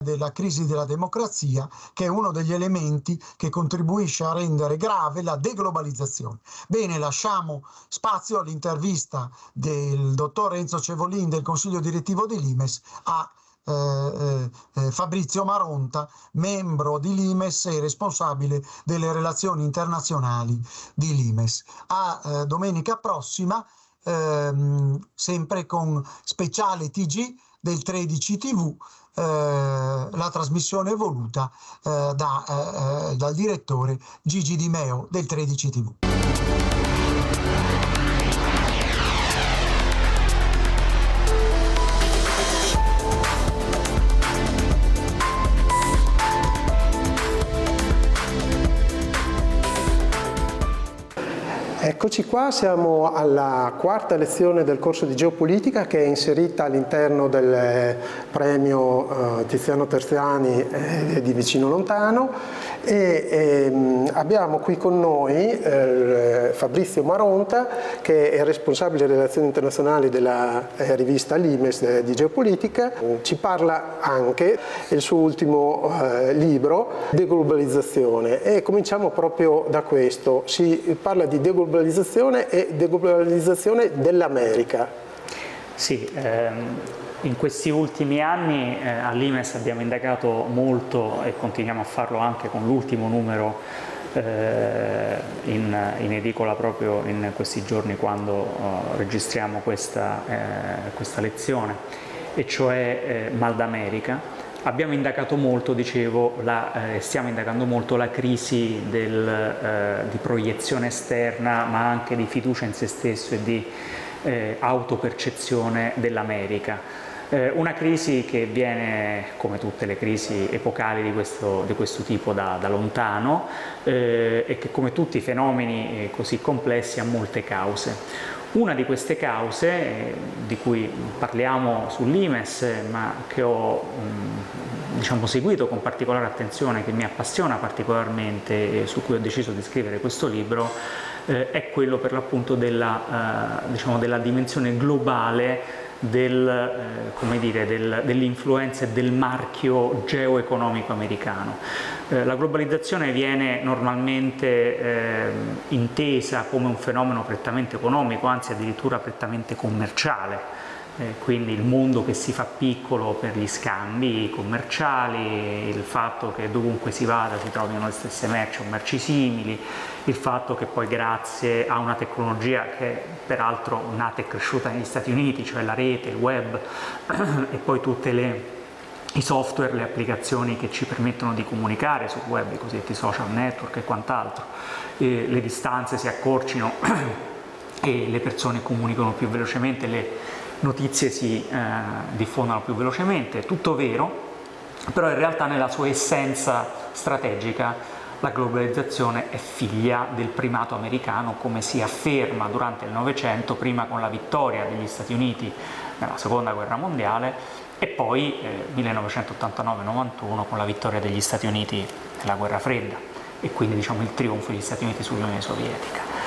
della crisi della democrazia, che è uno degli elementi che contribuisce a rendere grave la deglobalizzazione. Bene, lasciamo spazio all'intervista del dottor Enzo Cevolin del Consiglio direttivo di Limes a Fabrizio Maronta, membro di Limes e responsabile delle relazioni internazionali di Limes. A domenica prossima, sempre con speciale TG del 13 TV, la trasmissione voluta dal direttore Gigi Di Meo del 13 TV. Eccoci qua, siamo alla quarta lezione del corso di geopolitica che è inserita all'interno del premio Tiziano Terziani di Vicino Lontano e abbiamo qui con noi Fabrizio Maronta, che è responsabile delle relazioni internazionali della rivista Limes di geopolitica. Ci parla anche del suo ultimo libro, Deglobalizzazione, e cominciamo proprio da questo. Si parla di deglobalizzazione e deglobalizzazione dell'America. Sì, in questi ultimi anni all'Imes abbiamo indagato molto e continuiamo a farlo anche con l'ultimo numero in edicola proprio in questi giorni quando registriamo questa lezione, e cioè Mal d'America. Abbiamo indagato molto, dicevo, stiamo indagando molto la crisi di proiezione esterna, ma anche di fiducia in se stesso e di autopercezione dell'America. Una crisi che viene, come tutte le crisi epocali di questo tipo, da lontano e che, come tutti i fenomeni così complessi, ha molte cause. Una di queste cause, di cui parliamo sull'Imes, ma che ho seguito con particolare attenzione, che mi appassiona particolarmente e su cui ho deciso di scrivere questo libro, è quello per l'appunto della dimensione globale dell'influenza e del marchio geoeconomico americano. La globalizzazione viene normalmente intesa come un fenomeno prettamente economico, anzi addirittura prettamente commerciale. Quindi il mondo che si fa piccolo per gli scambi commerciali, il fatto che dovunque si vada si trovino le stesse merci o merci simili, il fatto che poi grazie a una tecnologia che è peraltro nata e cresciuta negli Stati Uniti, cioè la rete, il web e poi tutti i software, le applicazioni che ci permettono di comunicare sul web, i cosiddetti social network e quant'altro, le distanze si accorcino e le persone comunicano più velocemente, le notizie si diffondono più velocemente. È tutto vero, però in realtà nella sua essenza strategica la globalizzazione è figlia del primato americano, come si afferma durante il Novecento, prima con la vittoria degli Stati Uniti nella Seconda Guerra Mondiale e poi 1989-91 con la vittoria degli Stati Uniti nella Guerra Fredda e quindi il trionfo degli Stati Uniti sull'Unione Sovietica.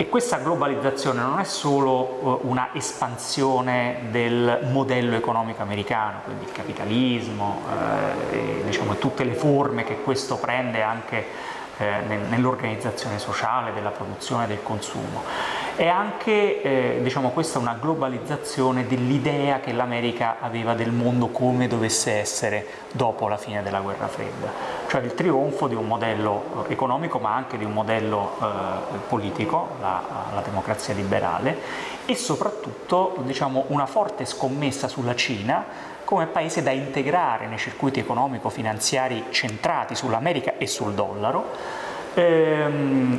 E questa globalizzazione non è solo una espansione del modello economico americano, quindi il capitalismo e tutte le forme che questo prende anche nell'organizzazione sociale, della produzione e del consumo. È anche, questa una globalizzazione dell'idea che l'America aveva del mondo come dovesse essere dopo la fine della Guerra Fredda, cioè il trionfo di un modello economico ma anche di un modello politico, la democrazia liberale, e soprattutto una forte scommessa sulla Cina come paese da integrare nei circuiti economico-finanziari centrati sull'America e sul dollaro,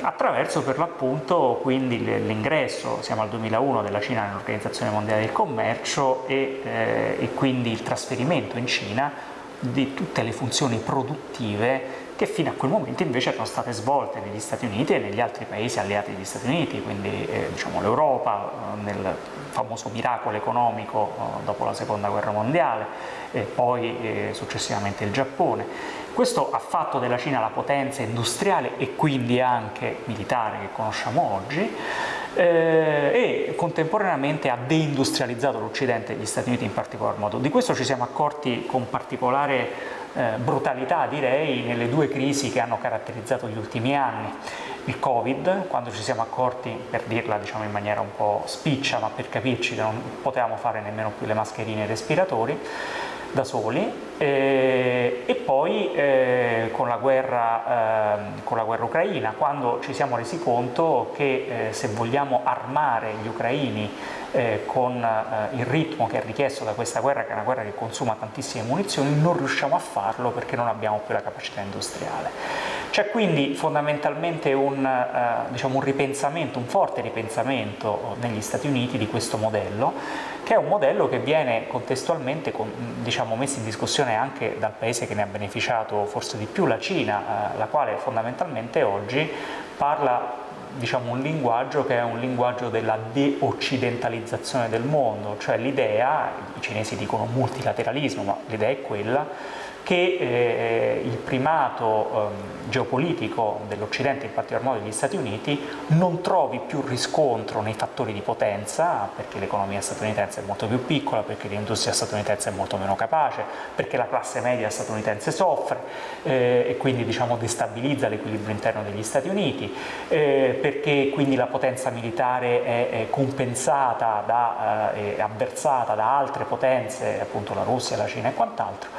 attraverso per l'appunto quindi l'ingresso, siamo al 2001, della Cina nell'Organizzazione Mondiale del Commercio e quindi il trasferimento in Cina di tutte le funzioni produttive che fino a quel momento invece erano state svolte negli Stati Uniti e negli altri paesi alleati degli Stati Uniti, quindi l'Europa nel famoso miracolo economico dopo la Seconda Guerra Mondiale e poi successivamente il Giappone. Questo ha fatto della Cina la potenza industriale e quindi anche militare che conosciamo oggi, e contemporaneamente ha deindustrializzato l'Occidente e gli Stati Uniti in particolar modo. Di questo ci siamo accorti con particolare brutalità, direi, nelle due crisi che hanno caratterizzato gli ultimi anni. Il Covid, quando ci siamo accorti, per dirla diciamo in maniera un po' spiccia, ma per capirci, che non potevamo fare nemmeno più le mascherine e i respiratori da soli, e poi con la guerra ucraina, quando ci siamo resi conto che se vogliamo armare gli ucraini con il ritmo che è richiesto da questa guerra, che è una guerra che consuma tantissime munizioni, non riusciamo a farlo perché non abbiamo più la capacità industriale. C'è quindi fondamentalmente un ripensamento, un forte ripensamento negli Stati Uniti di questo modello, che è un modello che viene contestualmente messo in discussione anche dal paese che ne ha beneficiato forse di più, la Cina, la quale fondamentalmente oggi parla un linguaggio che è un linguaggio della de-occidentalizzazione del mondo, cioè l'idea, i cinesi dicono multilateralismo, ma l'idea è quella che il primato geopolitico dell'Occidente, in particolar modo degli Stati Uniti, non trovi più riscontro nei fattori di potenza, perché l'economia statunitense è molto più piccola, perché l'industria statunitense è molto meno capace, perché la classe media statunitense soffre e quindi destabilizza l'equilibrio interno degli Stati Uniti, perché quindi la potenza militare è compensata e avversata da altre potenze, appunto la Russia, la Cina e quant'altro.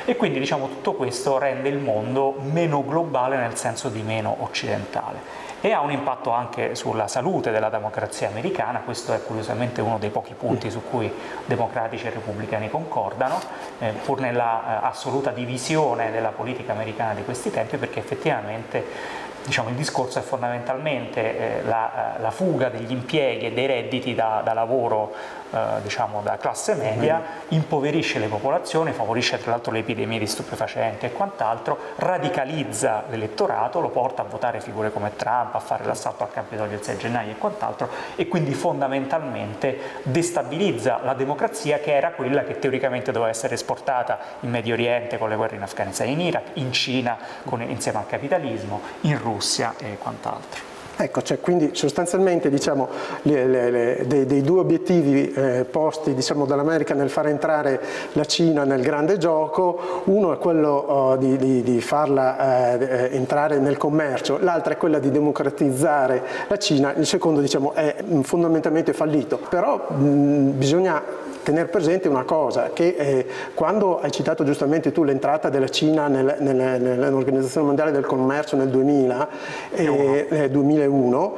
E quindi tutto questo rende il mondo meno globale nel senso di meno occidentale e ha un impatto anche sulla salute della democrazia americana. Questo è curiosamente uno dei pochi punti su cui democratici e repubblicani concordano, pur nella assoluta divisione della politica americana di questi tempi, perché effettivamente il discorso è fondamentalmente la fuga degli impieghi e dei redditi da lavoro da classe media, impoverisce le popolazioni, favorisce tra l'altro le epidemie di stupefacenti e quant'altro, radicalizza l'elettorato, lo porta a votare figure come Trump, a fare l'assalto al Capitolio il 6 gennaio e quant'altro, e quindi fondamentalmente destabilizza la democrazia, che era quella che teoricamente doveva essere esportata in Medio Oriente con le guerre in Afghanistan e in Iraq, in Cina insieme al capitalismo, in Russia e quant'altro. Ecco, quindi sostanzialmente dei due obiettivi posti dall'America nel far entrare la Cina nel grande gioco, uno è quello di farla entrare nel commercio, l'altro è quella di democratizzare la Cina, il secondo è fondamentalmente fallito. Però bisogna tenere presente una cosa, che quando hai citato giustamente tu l'entrata della Cina nell'Organizzazione Mondiale del Commercio nel 2001,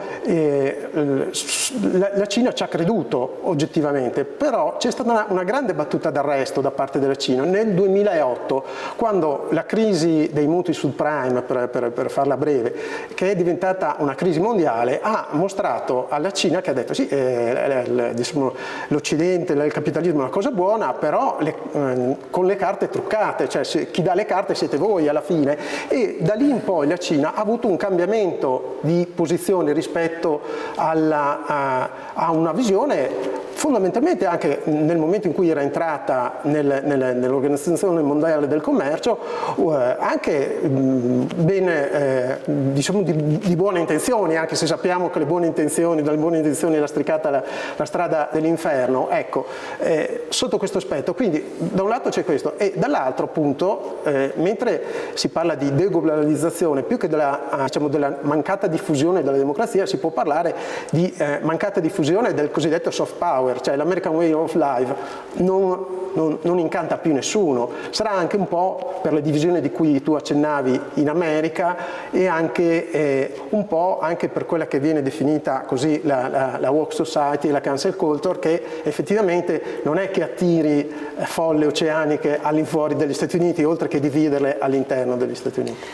la Cina ci ha creduto oggettivamente, però c'è stata una grande battuta d'arresto da parte della Cina nel 2008, quando la crisi dei mutui subprime, per farla breve, che è diventata una crisi mondiale, ha mostrato alla Cina che ha detto sì, l'Occidente, il capitalismo è una cosa buona, però con le carte truccate, cioè chi dà le carte siete voi alla fine, e da lì in poi la Cina ha avuto un cambiamento di posizione rispetto a una visione fondamentalmente, anche nel momento in cui era entrata nell'Organizzazione Mondiale del Commercio, anche di buone intenzioni, anche se sappiamo che dalle buone intenzioni è lastricata la strada dell'inferno. Ecco, sotto questo aspetto, quindi da un lato c'è questo, e dall'altro appunto, mentre si parla di deglobalizzazione, più che della mancata diffusione della democrazia, si può parlare di mancata diffusione del cosiddetto soft power, cioè l'American Way of Life non incanta più nessuno. Sarà anche un po' per la divisione di cui tu accennavi in America, e anche un po' anche per quella che viene definita così la woke society, la cancel culture, che effettivamente non è che attiri folle oceaniche all'infuori degli Stati Uniti, oltre che dividerle all'interno degli Stati Uniti.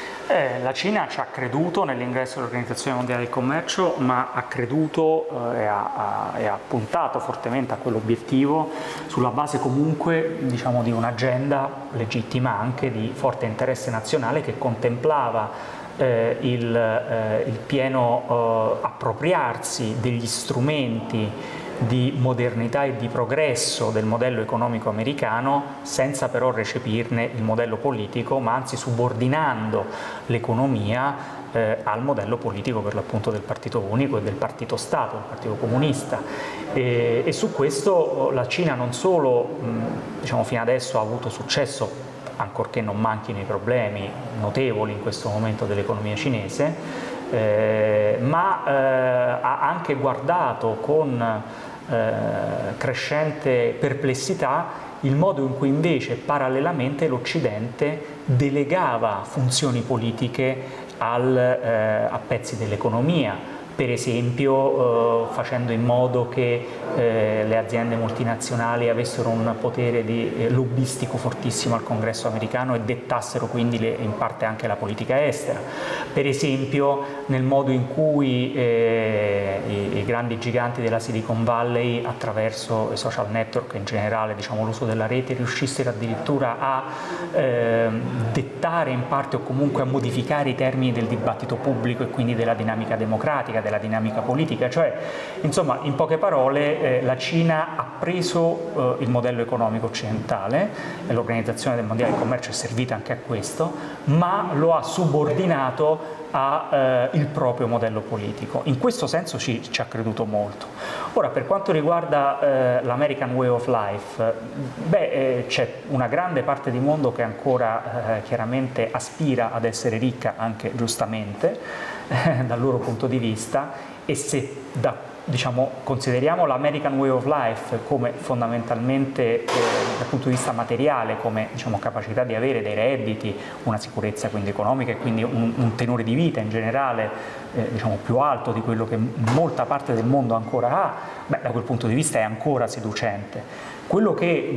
La Cina ci ha creduto nell'ingresso all'Organizzazione Mondiale del Commercio, ma ha creduto e ha puntato fortemente a quell'obiettivo sulla base comunque di un'agenda legittima anche di forte interesse nazionale, che contemplava il pieno appropriarsi degli strumenti di modernità e di progresso del modello economico americano, senza però recepirne il modello politico, ma anzi subordinando l'economia al modello politico per l'appunto del partito unico e del partito Stato, del partito comunista. E su questo la Cina non solo fino adesso ha avuto successo ancorché non manchino i problemi notevoli in questo momento dell'economia cinese, ma ha anche guardato con crescente perplessità il modo in cui invece parallelamente l'Occidente delegava funzioni politiche a pezzi dell'economia, per esempio facendo in modo che le aziende multinazionali avessero un potere lobbistico fortissimo al Congresso americano e dettassero quindi in parte anche la politica estera, per esempio nel modo in cui i grandi giganti della Silicon Valley, attraverso i social network in generale, diciamo l'uso della rete, riuscissero addirittura a dettare in parte o comunque a modificare i termini del dibattito pubblico e quindi della dinamica democratica, della dinamica politica. Cioè, insomma, in poche parole, la Cina ha preso il modello economico occidentale, e l'Organizzazione del Mondiale del Commercio è servita anche a questo, ma lo ha subordinato il proprio modello politico. In questo senso ci ha creduto molto. Ora, per quanto riguarda l'American Way of Life, c'è una grande parte di mondo che ancora chiaramente aspira ad essere ricca, anche giustamente, dal loro punto di vista, e se consideriamo l'American Way of Life come fondamentalmente dal punto di vista materiale, come capacità di avere dei redditi, una sicurezza quindi economica e quindi un tenore di vita in generale più alto di quello che molta parte del mondo ancora ha, da quel punto di vista è ancora seducente. Quello che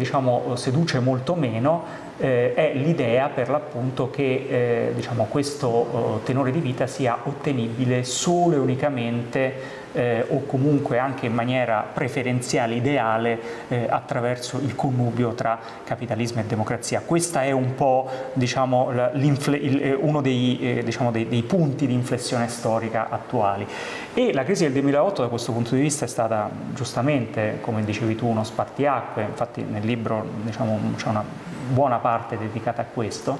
seduce molto meno è l'idea per l'appunto che questo tenore di vita sia ottenibile solo e unicamente o comunque anche in maniera preferenziale, ideale, attraverso il connubio tra capitalismo e democrazia. Questa è un po' uno dei punti di inflessione storica attuali. E la crisi del 2008 da questo punto di vista è stata giustamente, come dicevi tu, uno spartiacque. Infatti nel libro c'è una buona parte dedicata a questo,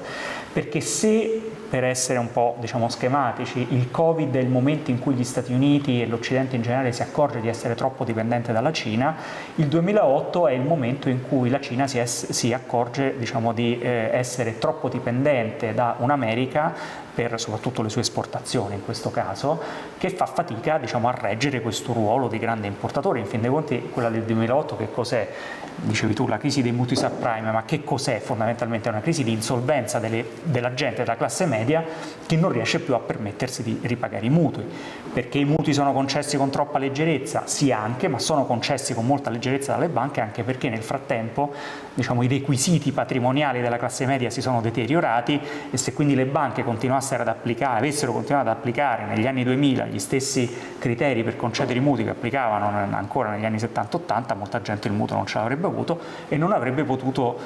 perché se, per essere un po' schematici, il Covid è il momento in cui gli Stati Uniti e l'Occidente in generale si accorge di essere troppo dipendente dalla Cina, il 2008 è il momento in cui la Cina si accorge di essere troppo dipendente da un'America, per soprattutto le sue esportazioni in questo caso, che fa fatica a reggere questo ruolo di grande importatore. In fin dei conti quella del 2008 che cos'è? Dicevi tu, la crisi dei mutui subprime, ma che cos'è? Fondamentalmente è una crisi di insolvenza della gente, della classe media, che non riesce più a permettersi di ripagare i mutui. Perché i mutui sono concessi con troppa leggerezza? Sì, anche, ma sono concessi con molta leggerezza dalle banche anche perché nel frattempo i requisiti patrimoniali della classe media si sono deteriorati, e se quindi le banche avessero continuato ad applicare negli anni 2000 gli stessi criteri per concedere i mutui che applicavano ancora negli anni 70-80, molta gente il mutuo non ce l'avrebbe avuto e non avrebbe potuto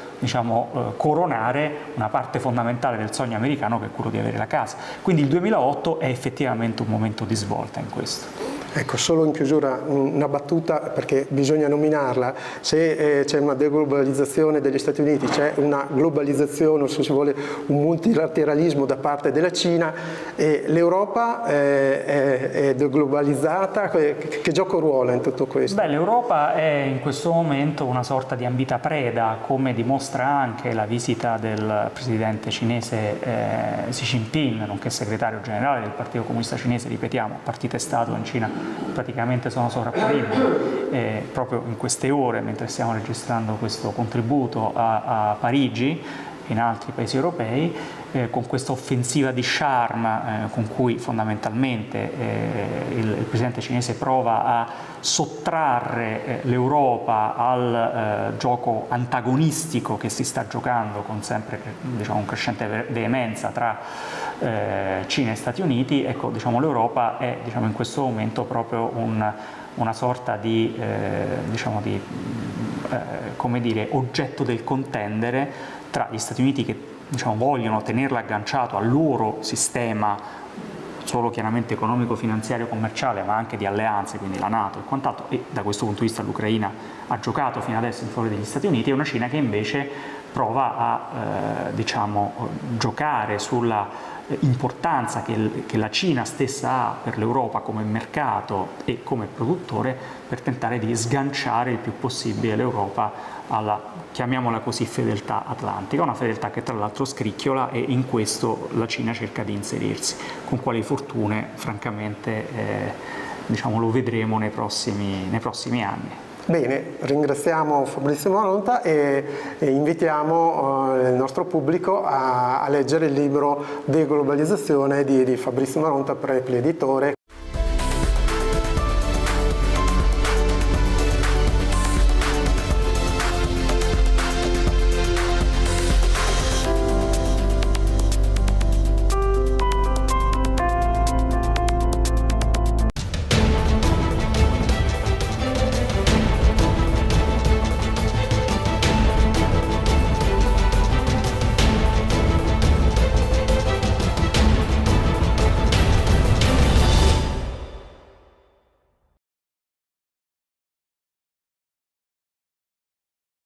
coronare una parte fondamentale del sogno americano, che è quello di avere la casa. Quindi il 2008 è effettivamente un momento di svolta in questo. Ecco, solo in chiusura una battuta, perché bisogna nominarla. Se c'è una deglobalizzazione degli Stati Uniti, c'è una globalizzazione, o se si vuole un multilateralismo da parte della Cina, e l'Europa è deglobalizzata. Che gioco ruola in tutto questo? L'Europa è in questo momento una sorta di ambita preda, come dimostra anche la visita del presidente cinese Xi Jinping, nonché segretario generale del Partito Comunista Cinese, ripetiamo, partito e Stato in Cina praticamente sono sovrapponibili. Proprio in queste ore, mentre stiamo registrando questo contributo a Parigi, in altri paesi europei, con questa offensiva di charme con cui fondamentalmente il presidente cinese prova a sottrarre l'Europa al gioco antagonistico che si sta giocando con sempre con crescente veemenza tra Cina e Stati Uniti. Ecco, l'Europa è in questo momento proprio una sorta di oggetto del contendere tra gli Stati Uniti, che vogliono tenerlo agganciato al loro sistema solo chiaramente economico, finanziario, commerciale, ma anche di alleanze, quindi la NATO e quant'altro, e da questo punto di vista l'Ucraina ha giocato fino adesso in favore degli Stati Uniti, e una Cina che invece prova a giocare sulla importanza che la Cina stessa ha per l'Europa come mercato e come produttore, per tentare di sganciare il più possibile l'Europa alla, chiamiamola così, fedeltà atlantica, una fedeltà che tra l'altro scricchiola, e in questo la Cina cerca di inserirsi. Con quali fortune, francamente, lo vedremo nei prossimi anni. Bene, ringraziamo Fabrizio Maronta e invitiamo il nostro pubblico a leggere il libro Deglobalizzazione di Fabrizio Maronta, Prepli editore.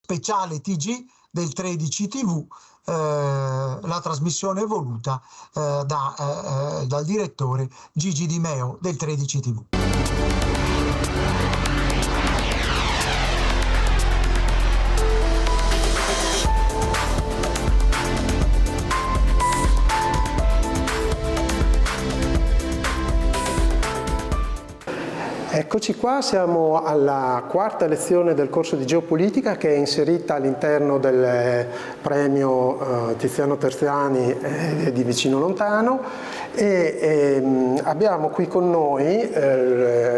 Speciale TG del 13 TV, la trasmissione voluta dal direttore Gigi Di Meo del 13 TV. Eccoci qua, siamo alla quarta lezione del corso di geopolitica, che è inserita all'interno del premio Tiziano Terziani di Vicino Lontano, e abbiamo qui con noi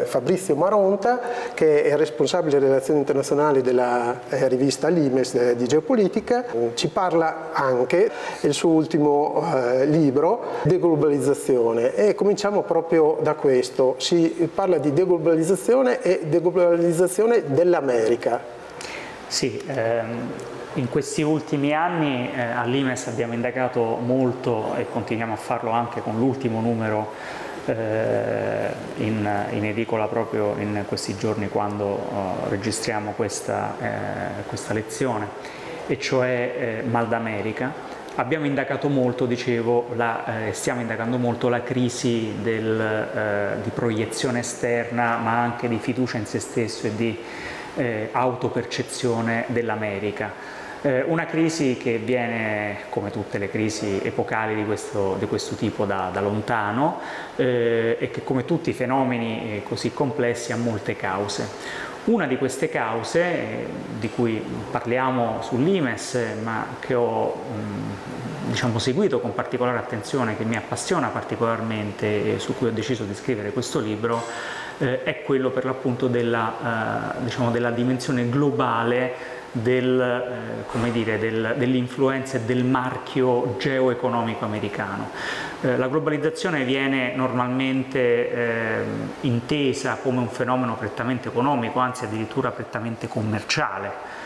Fabrizio Maronta, che è responsabile relazioni internazionali della rivista Limes di geopolitica. Ci parla anche del suo ultimo libro, Deglobalizzazione, e cominciamo proprio da questo. Si parla di deglobalizzazione e deglobalizzazione dell'America. Sì, in questi ultimi anni all'Imes abbiamo indagato molto, e continuiamo a farlo anche con l'ultimo numero in edicola proprio in questi giorni, quando registriamo questa lezione, e cioè Mal d'America. Abbiamo indagato molto, dicevo, stiamo indagando molto la crisi di proiezione esterna, ma anche di fiducia in se stesso e di autopercezione dell'America. Una crisi che viene, come tutte le crisi epocali di questo tipo, da lontano, e che, come tutti i fenomeni così complessi, ha molte cause. Una di queste cause, di cui parliamo sull'Imes, ma che ho seguito con particolare attenzione, che mi appassiona particolarmente e su cui ho deciso di scrivere questo libro, è quello per l'appunto della dimensione globale dell'influenza e del marchio geoeconomico americano. La globalizzazione viene normalmente intesa come un fenomeno prettamente economico, anzi addirittura prettamente commerciale.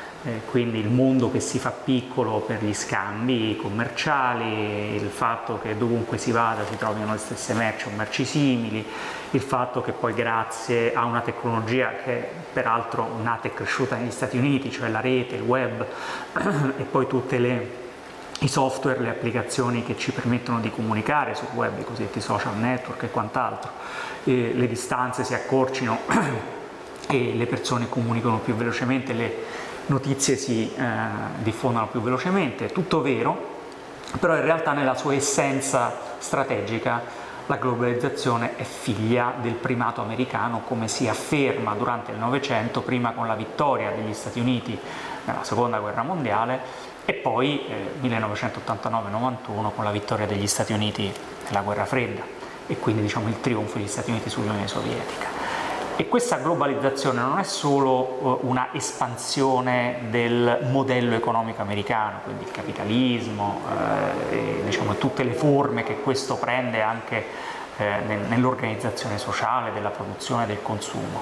Quindi il mondo che si fa piccolo per gli scambi commerciali, il fatto che dovunque si vada si trovino le stesse merci o merci simili, il fatto che poi, grazie a una tecnologia che peraltro nata e cresciuta negli Stati Uniti, cioè la rete, il web e poi tutti i software, le applicazioni che ci permettono di comunicare sul web, i cosiddetti social network e quant'altro, le distanze si accorcino e le persone comunicano più velocemente, le notizie si diffondono più velocemente. Tutto vero, però in realtà nella sua essenza strategica la globalizzazione è figlia del primato americano, come si afferma durante il Novecento, prima con la vittoria degli Stati Uniti nella Seconda Guerra Mondiale e poi 1989-91 con la vittoria degli Stati Uniti nella Guerra Fredda, e quindi il trionfo degli Stati Uniti sull'Unione Sovietica. E questa globalizzazione non è solo una espansione del modello economico americano, quindi il capitalismo e tutte le forme che questo prende anche nell'organizzazione sociale, della produzione e del consumo.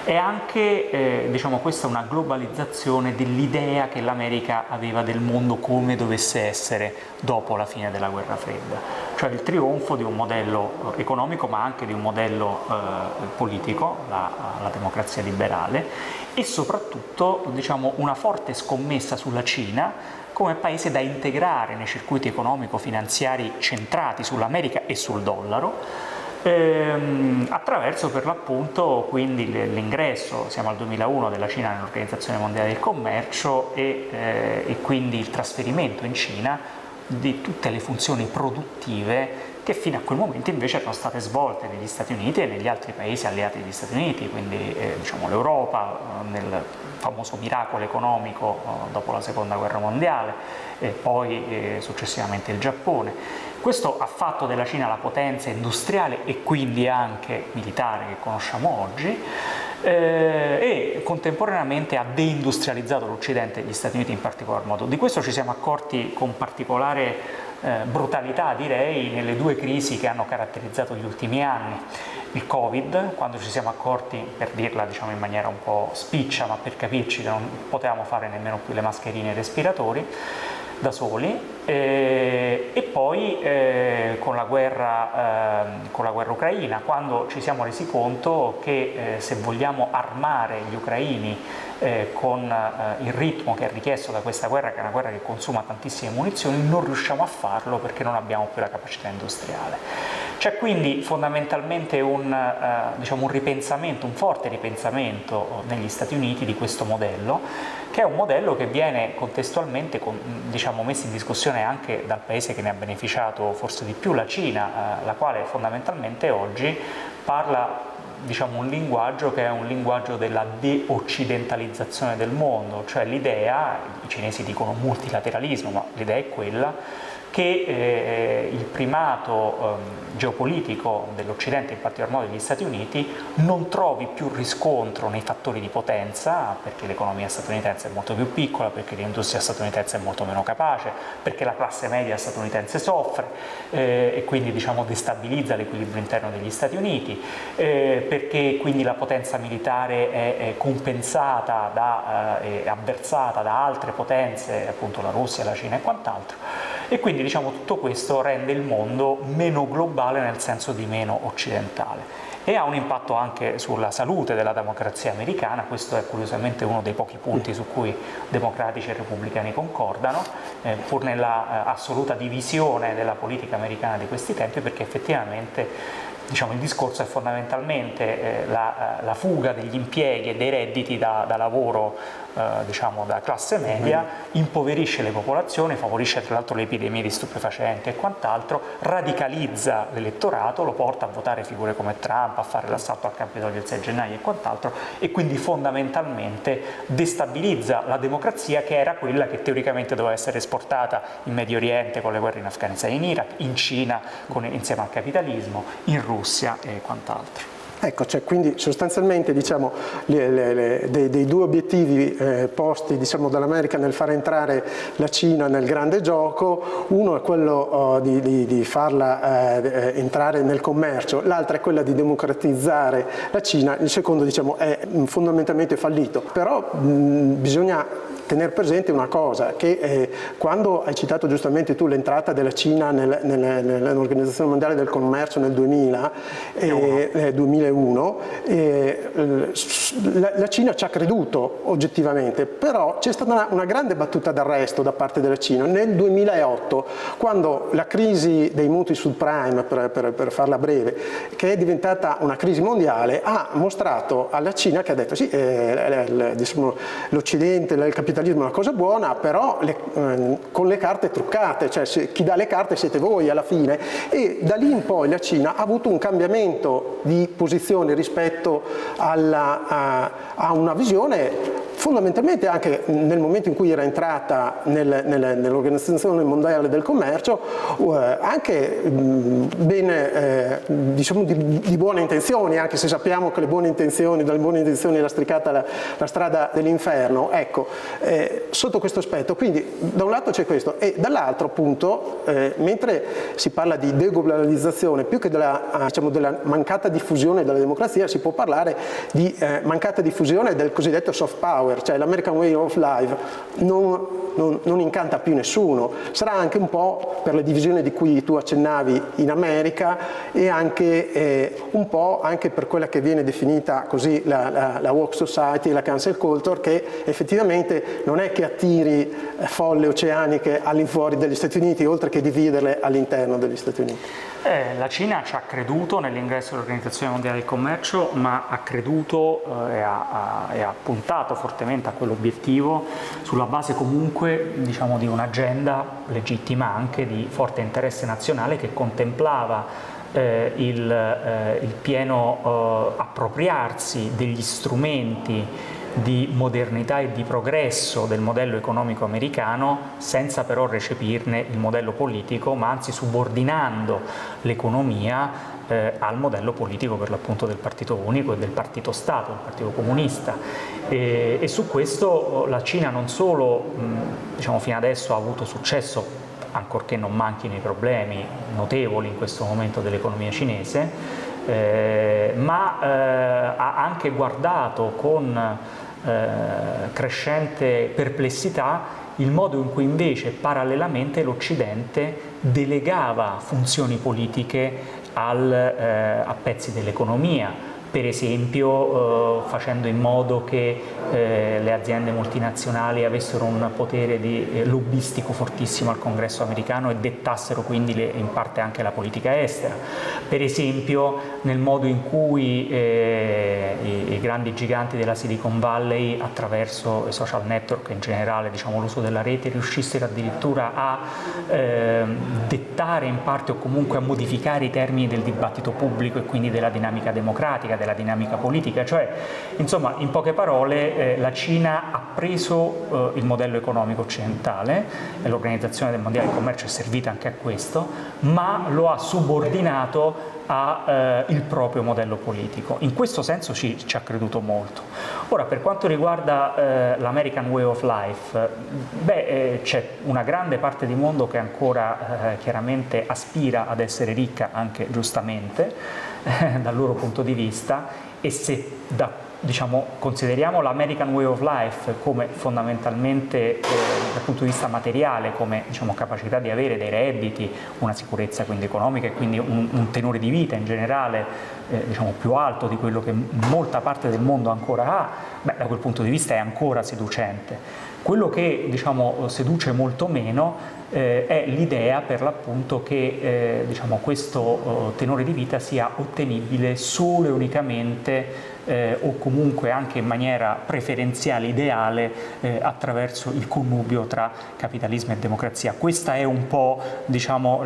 È anche questa una globalizzazione dell'idea che l'America aveva del mondo come dovesse essere dopo la fine della Guerra Fredda, cioè il trionfo di un modello economico ma anche di un modello politico, la democrazia liberale, e soprattutto una forte scommessa sulla Cina come paese da integrare nei circuiti economico-finanziari centrati sull'America e sul dollaro, attraverso per l'appunto quindi l'ingresso, siamo al 2001, della Cina nell'Organizzazione Mondiale del Commercio e quindi il trasferimento in Cina di tutte le funzioni produttive che fino a quel momento invece erano state svolte negli Stati Uniti e negli altri paesi alleati degli Stati Uniti, quindi diciamo l'Europa nel famoso miracolo economico dopo la Seconda Guerra Mondiale e poi successivamente il Giappone. Questo ha fatto della Cina la potenza industriale e quindi anche militare che conosciamo oggi, e contemporaneamente ha deindustrializzato l'Occidente e gli Stati Uniti in particolar modo. Di questo ci siamo accorti con particolare brutalità, direi, nelle due crisi che hanno caratterizzato gli ultimi anni. Il Covid, quando ci siamo accorti, per dirla diciamo in maniera un po' spiccia, ma per capirci, che non potevamo fare nemmeno più le mascherine e i respiratori da soli, e poi con la guerra ucraina, quando ci siamo resi conto che se vogliamo armare gli ucraini con il ritmo che è richiesto da questa guerra, che è una guerra che consuma tantissime munizioni, non riusciamo a farlo perché non abbiamo più la capacità industriale. C'è quindi fondamentalmente un ripensamento, un forte ripensamento negli Stati Uniti di questo modello, che è un modello che viene contestualmente messo in discussione anche dal paese che ne ha beneficiato forse di più, la Cina, la quale fondamentalmente oggi parla un linguaggio che è un linguaggio della de-occidentalizzazione del mondo, cioè l'idea, i cinesi dicono multilateralismo, ma l'idea è quella che il primato geopolitico dell'Occidente, in particolar modo degli Stati Uniti, non trovi più riscontro nei fattori di potenza, perché l'economia statunitense è molto più piccola, perché l'industria statunitense è molto meno capace, perché la classe media statunitense soffre e quindi destabilizza l'equilibrio interno degli Stati Uniti, perché quindi la potenza militare è compensata e avversata da altre potenze, appunto la Russia, la Cina e quant'altro, e quindi tutto questo rende il mondo meno globale nel senso di meno occidentale e ha un impatto anche sulla salute della democrazia americana. Questo è curiosamente uno dei pochi punti su cui democratici e repubblicani concordano, pur nella assoluta divisione della politica americana di questi tempi, perché effettivamente il discorso è fondamentalmente la fuga degli impieghi e dei redditi da lavoro da classe media, impoverisce le popolazioni, favorisce tra l'altro le epidemie di stupefacenti e quant'altro, radicalizza l'elettorato, lo porta a votare figure come Trump, a fare l'assalto al Capitolio il 6 gennaio e quant'altro, e quindi fondamentalmente destabilizza la democrazia, che era quella che teoricamente doveva essere esportata in Medio Oriente con le guerre in Afghanistan e in Iraq, in Cina insieme al capitalismo, in Russia e quant'altro. Ecco, quindi sostanzialmente dei due obiettivi posti dall'America nel far entrare la Cina nel grande gioco, uno è quello di farla entrare nel commercio, l'altro è quella di democratizzare la Cina, il secondo è fondamentalmente fallito. Però bisogna tenere presente una cosa, che quando hai citato giustamente tu l'entrata della Cina nell'Organizzazione Mondiale del Commercio nel 2001, la Cina ci ha creduto oggettivamente, però c'è stata una grande battuta d'arresto da parte della Cina nel 2008, quando la crisi dei mutui subprime, per farla breve, che è diventata una crisi mondiale, ha mostrato alla Cina che ha detto sì, l'Occidente, il capitalismo è una cosa buona, però con le carte truccate, chi dà le carte siete voi alla fine, e da lì in poi la Cina ha avuto un cambiamento di posizione rispetto a una visione fondamentalmente, anche nel momento in cui era entrata nell'Organizzazione Mondiale del Commercio, anche di buone intenzioni, anche se sappiamo che dalle buone intenzioni è lastricata la strada dell'inferno. Ecco, sotto questo aspetto, quindi da un lato c'è questo, e dall'altro appunto, mentre si parla di deglobalizzazione, più che della mancata diffusione della democrazia, si può parlare di mancata diffusione del cosiddetto soft power, power, cioè l'American way of life, non incanta più nessuno. Sarà anche un po' per la divisione di cui tu accennavi in America e anche un po' anche per quella che viene definita così la woke society, la cancel culture, che effettivamente non è che attiri folle oceaniche all'infuori degli Stati Uniti, oltre che dividerle all'interno degli Stati Uniti. La Cina ci ha creduto nell'ingresso dell'Organizzazione Mondiale del Commercio, ma ha creduto e ha puntato fortemente a quell'obiettivo sulla base comunque, diciamo, di un'agenda legittima anche di forte interesse nazionale che contemplava il pieno appropriarsi degli strumenti di modernità e di progresso del modello economico americano, senza però recepirne il modello politico, ma anzi subordinando l'economia al modello politico per l'appunto del partito unico e del partito Stato, del partito comunista. E su questo la Cina non solo diciamo, fino adesso ha avuto successo, ancorché non manchino i problemi notevoli in questo momento dell'economia cinese, ma ha anche guardato con crescente perplessità il modo in cui invece parallelamente l'Occidente delegava funzioni politiche a pezzi dell'economia, per esempio facendo in modo che le aziende multinazionali avessero un potere lobbistico fortissimo al Congresso americano e dettassero quindi in parte anche la politica estera, per esempio nel modo in cui i grandi giganti della Silicon Valley, attraverso i social network in generale, diciamo l'uso della rete, riuscissero addirittura a dettare in parte o comunque a modificare i termini del dibattito pubblico e quindi della dinamica democratica, della dinamica politica. Cioè, insomma, in poche parole, la Cina ha preso il modello economico occidentale, e l'Organizzazione Mondiale del Commercio è servita anche a questo, ma lo ha subordinato il proprio modello politico. In questo senso ci ha creduto molto. Ora, per quanto riguarda l'American Way of Life, c'è una grande parte di mondo che ancora chiaramente aspira ad essere ricca, anche giustamente, dal loro punto di vista, e se diciamo, consideriamo l'American Way of Life come fondamentalmente dal punto di vista materiale, come diciamo, capacità di avere dei redditi, una sicurezza quindi economica e quindi un tenore di vita in generale diciamo, più alto di quello che molta parte del mondo ancora ha, da quel punto di vista è ancora seducente. Quello che diciamo, seduce molto meno è l'idea per l'appunto che diciamo, questo tenore di vita sia ottenibile solo e unicamente o comunque anche in maniera preferenziale, ideale, attraverso il connubio tra capitalismo e democrazia. Questa è un po' diciamo,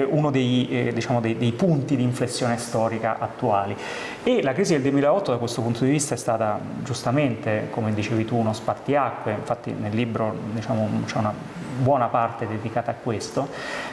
uno dei punti di inflessione storica attuali. E la crisi del 2008 da questo punto di vista è stata giustamente, come dicevi tu, uno spartiacque. Infatti nel libro diciamo, c'è una buona parte dedicata a questo,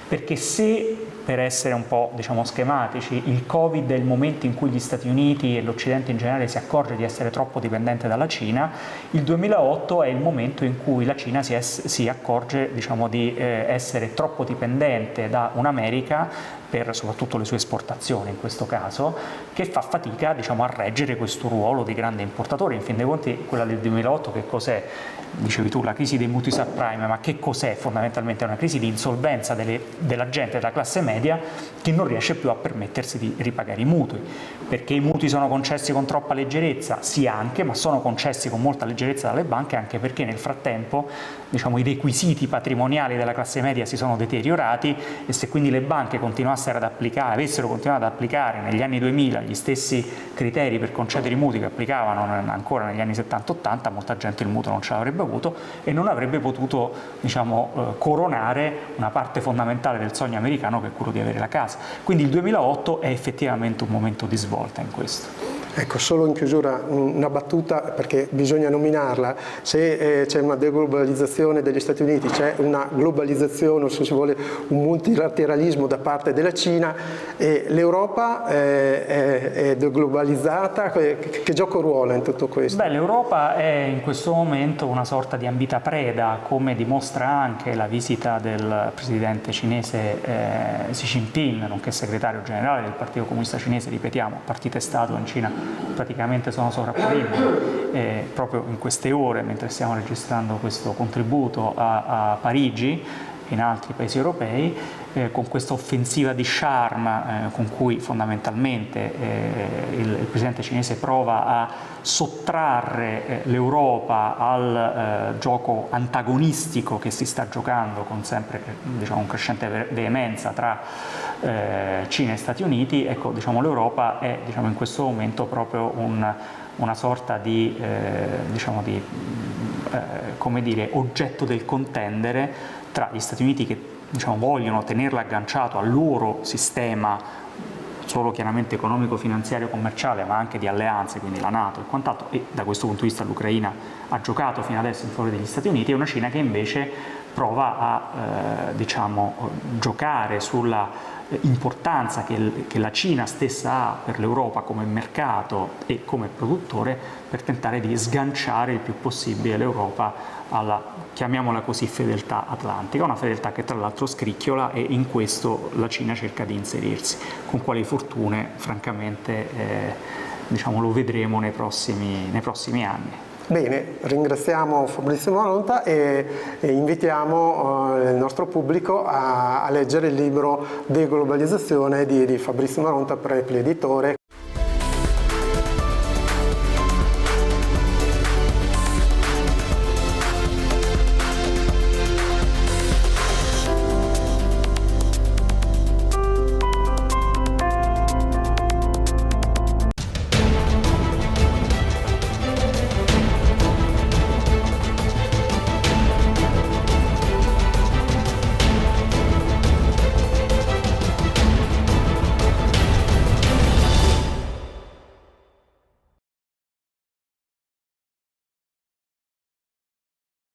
perché se, per essere un po' diciamo, schematici, il Covid è il momento in cui gli Stati Uniti e l'Occidente in generale si accorge di essere troppo dipendente dalla Cina, il 2008 è il momento in cui la Cina si accorge diciamo, di essere troppo dipendente da un'America, per soprattutto le sue esportazioni in questo caso, che fa fatica diciamo, a reggere questo ruolo di grande importatore. In fin dei conti quella del 2008 che cos'è? Dicevi tu, la crisi dei mutui subprime, ma che cos'è? Fondamentalmente è una crisi di insolvenza della gente della classe media che non riesce più a permettersi di ripagare i mutui. Perché i mutui sono concessi con troppa leggerezza? Sì, anche, ma sono concessi con molta leggerezza dalle banche anche perché nel frattempo diciamo, i requisiti patrimoniali della classe media si sono deteriorati e se quindi le banche avessero continuato ad applicare negli anni 2000 gli stessi criteri per concedere i mutui che applicavano ancora negli anni 70-80, molta gente il mutuo non ce l'avrebbe avuto e non avrebbe potuto diciamo, coronare una parte fondamentale del sogno americano che è quello di avere la casa. Quindi il 2008 è effettivamente un momento di svolta in questo. Ecco, solo in chiusura una battuta perché bisogna nominarla. Se c'è una deglobalizzazione degli Stati Uniti, c'è una globalizzazione o se si vuole un multilateralismo da parte della Cina, l'Europa è deglobalizzata, che gioco ruola in tutto questo? L'Europa è in questo momento una sorta di ambita preda, come dimostra anche la visita del presidente cinese Xi Jinping, nonché segretario generale del Partito Comunista Cinese, ripetiamo, partito e Stato in Cina praticamente sono sovrapponibili. Proprio in queste ore, mentre stiamo registrando questo contributo a Parigi, in altri paesi europei, con questa offensiva di charme con cui fondamentalmente il presidente cinese prova a sottrarre l'Europa al gioco antagonistico che si sta giocando con sempre con crescente veemenza tra Cina e Stati Uniti. Ecco, l'Europa è in questo momento proprio una sorta di, come dire, oggetto del contendere tra gli Stati Uniti che vogliono tenerlo agganciato al loro sistema solo chiaramente economico, finanziario, commerciale, ma anche di alleanze, quindi la NATO e quant'altro, e da questo punto di vista l'Ucraina ha giocato fino adesso in favore degli Stati Uniti, e una Cina che invece prova a giocare sulla importanza che la Cina stessa ha per l'Europa come mercato e come produttore, per tentare di sganciare il più possibile l'Europa alla, chiamiamola così, fedeltà atlantica, una fedeltà che tra l'altro scricchiola, e in questo la Cina cerca di inserirsi. Con quali fortune, francamente, lo vedremo nei prossimi anni. Bene, ringraziamo Fabrizio Maronta e invitiamo il nostro pubblico a leggere il libro Deglobalizzazione di Fabrizio Maronta, Prepli editore.